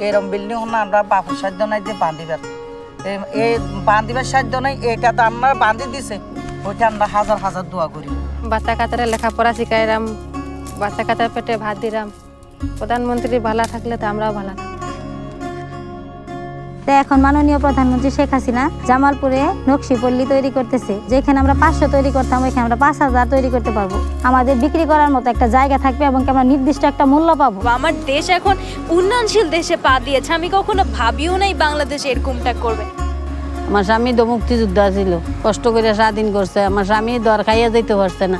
এরকম বিল্ডিং না আমরা বাপুর সাহায্য নাই যে বাঁধিবার এই বাঁধিবার সাহায্য নাই এটা তো আমরা বাঁধি দিছে ওইটা আমরা হাজার হাজার দোয়া করি। বাচ্চা কাচ্চারা লেখাপড়া শিখাইলাম, বাচ্চা কাচ্চার পেটে ভাত দিলাম। প্রধানমন্ত্রী ভালো থাকলে তো আমরাও ভালো থাকবো। এখন মাননীয় প্রধানমন্ত্রী শেখ হাসিনা জামালপুরে নকশিপল্লী তৈরি করতেছে, যেখানে আমরা 500 তৈরি করতাম ওইখানে আমরা 5000 তৈরি করতে পারবো। আমাদের বিক্রি করার মতো একটা জায়গা থাকবে এবং আমরা নির্দিষ্ট একটা মূল্য পাবো। আমার দেশ এখন উন্নয়নশীল দেশে পা দিয়েছে, আমি কখনো ভাবিও নাই বাংলাদেশ এরকমটা করবে। আমার স্বামী তো মুক্তিযোদ্ধা ছিল, কষ্ট করে স্বাধীন করছে। আমার স্বামী দর খাইয়া যাইতে পারছে না।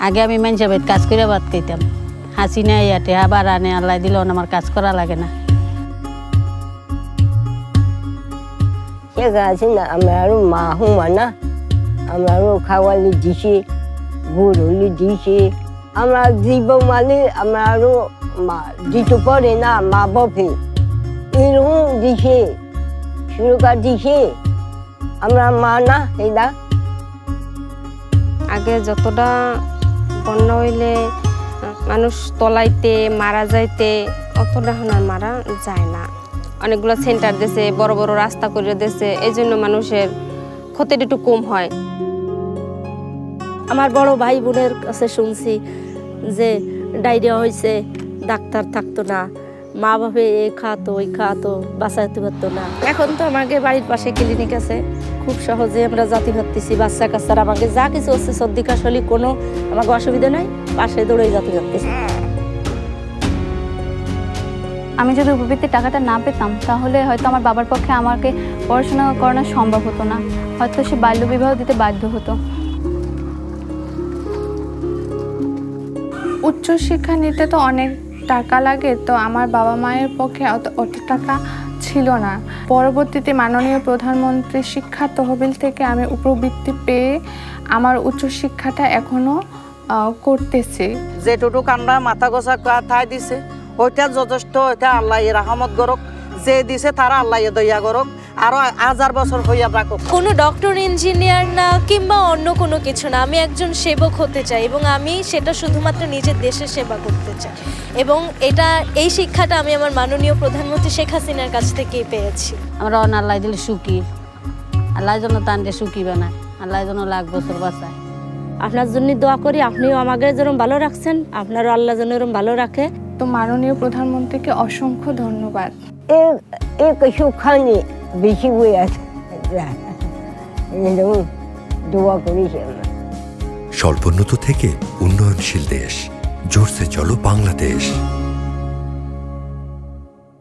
আগে আমি মানুষের বাড়িতে কাজ করে ভাত খাইতাম। হাসিনা ইয়াতে আবার আনে, আল্লাহ দিল আমার কাজ করা লাগে না। আমরা আরো মা হুমা না, আমরা আরো খাওয়ালি দিছি, গুড়লি দিছি, আমরা জীব মালি আমরা আরো দিতে পারে না মা বাপে এরকম দিছে, সুরকার দিছে, আমরা মা না এটা। আগে যতটা বন্যা হইলে মানুষ তলাইতে মারা যাইতে, অতটা এখন আর মারা যায় না। অনেকগুলো সেন্টার দিয়েছে, বড় বড় রাস্তা করে দিয়েছে, এই জন্য মানুষের ক্ষতিটা একটু কম হয়। আমার বড় ভাই বোনের কাছে শুনছি যে ডায়রিয়া হয়েছে, ডাক্তার থাকতো না, মা বাপে এ খাতো ওই খাতো, বাঁচাইতে পারতো না। এখন তো আমাকে বাড়ির পাশে ক্লিনিক আছে, খুব সহজে আমরা জাতি পারতেছি। বাচ্চা কাচ্চারা আমাকে যা কিছু হচ্ছে, সর্দি কাশলি কোনো আমাকে অসুবিধা নাই, পাশে দৌড়ে জাতি পারতেছি। আমি যদি উপবৃত্তির টাকাটা না পেতাম তাহলে হয়তো আমার বাবার পক্ষে আমাকে পড়াশোনা করানো সম্ভব হতো না, হয়তো সে বাল্যবিবাহ দিতে বাধ্য হতো। উচ্চশিক্ষা নিতে তো অনেক টাকা লাগে, তো আমার বাবা মায়ের পক্ষে অত টাকা ছিল না। পরবর্তীতে মাননীয় প্রধানমন্ত্রী শিক্ষা তহবিল থেকে আমি উপবৃত্তি পেয়ে আমার উচ্চশিক্ষাটা এখনো করতেছি। যেটুকু আমরা মাথা গোছা ঠাই দিছে ওইটা যথেষ্ট, ওইটা আল্লাহ রাহমত করুক, যে দিছে তারা আল্লাহ দয়া করুক, আরো 1000 বছর হইয়া রাখুক। কোনো ডক্টর ইঞ্জিনিয়ার না কিংবা অন্য কোনো কিছু না, আমি একজন সেবক হতে চাই এবং আমি সেটা শুধুমাত্র নিজের দেশের সেবা করতে চাই। এবং এই শিক্ষাটা আমি আমার মাননীয় প্রধানমন্ত্রী শেখ হাসিনার কাছ থেকেই পেয়েছি। আমরা আল্লাহ দিলে সুখী, আল্লাহ যেন তান্ডে সুখী বানায়, আল্লাহ যেন লাখ বছর বাঁচায়। আপনার জন্য দোয়া করি, আপনিও আমাকে যেরকম ভালো রাখছেন, আপনারও আল্লাহ যেন এরকম ভালো রাখে। তো মাননীয় প্রধানমন্ত্রীকে অসংখ্য ধন্যবাদ। কিছু খানি বেশি বই আছে, দোয়া করিস। স্বল্পোন্নত থেকে উন্নয়নশীল দেশ, জোরসে চলো বাংলাদেশ।